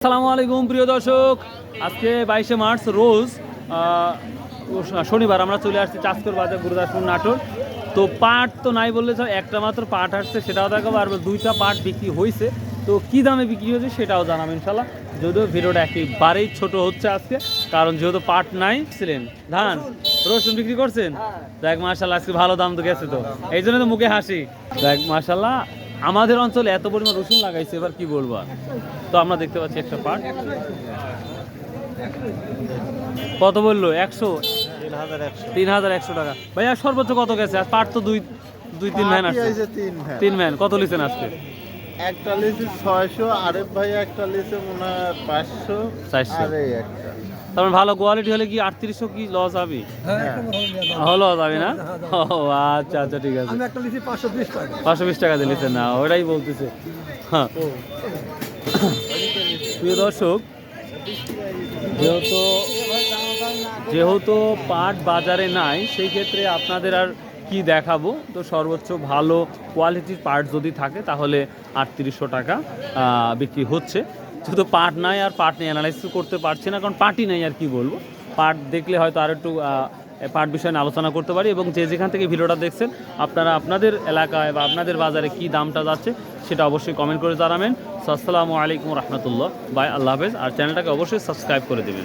আসসালামু আলাইকুম প্রিয় দর্শক, আজকে 22শে মার্চ রোজ শনিবার আমরা চলে আসছি চাঁচকর বাজার গুরুদাসপুর নাটোর। তো পাট তো নাই বললে একটা মাত্র পাট আসছে, সেটাও দেখাবো। আর দুইটা পাট বিক্রি হয়েছে, তো কী দামে বিক্রি হয়েছে সেটাও জানাবো ইনশাল্লাহ। যদিও ভিডিওটা একেবারেই ছোট হচ্ছে আজকে, কারণ যেহেতু পাট নাই ছিলেন ধান রসুন বিক্রি করছেন। দেখ মাশাল্লাহ আজকে ভালো দাম তো গেছে, তো এই জন্য তো মুখে হাসি। দেখ মাশাল্লাহ আমাদের অঞ্চলে এত পরিমাণ রসুন লাগাইছে, এবার কি বলবো। তো আমরা দেখতে পাচ্ছি একটা পাট কত বললো, 3,100 টাকা। ভাইয়া সর্বোচ্চ কত গেছে? আর পাট তো দুই তিন ভ্যান আসছে, তিন ভ্যান। কত লিছেন আজকে? একটা লিচে 600, আরেক ভাই একটা লিচে মনে হয় 500, 400। আর এই একটা। তারপর ভালো কোয়ালিটি হলে কি 3800 কি লস হবে? লস হবে না? ও আচ্ছা আচ্ছা, ঠিক আছে। আমি একটা লিচি 520 টাকা। 520 টাকা দিয়ে লিছেন না, ওটাই বলতেছে। হ্যাঁ প্রিয় দর্শক, যেহেতু পাট বাজারে নাই, সেই ক্ষেত্রে আপনাদের আর কি দেখাবো। তো সর্বোচ্চ ভালো কোয়ালিটির পাট যদি থাকে তাহলে 3800 টাকা বিক্রি হচ্ছে। যেহেতু পাট নাই, আর পাট নিয়ে অ্যানালাইসিস করতে পারছি না, কারণ পাটই নাই। আর কি বলবো, পাট দেখলে হয়তো আর একটু পাট বিষয় নিয়ে আলোচনা করতে পারি। এবং যে যেখান থেকে ভিডিওটা দেখছেন, আপনারা আপনাদের এলাকায় বা আপনাদের বাজারে কি দামটা যাচ্ছে সেটা অবশ্যই কমেন্ট করে জানাবেন। আসসালামু আলাইকুম রহমতুল্লাহ, বাই, আল্লাহ হাফেজ। আর চ্যানেলটাকে অবশ্যই সাবস্ক্রাইব করে দেবেন।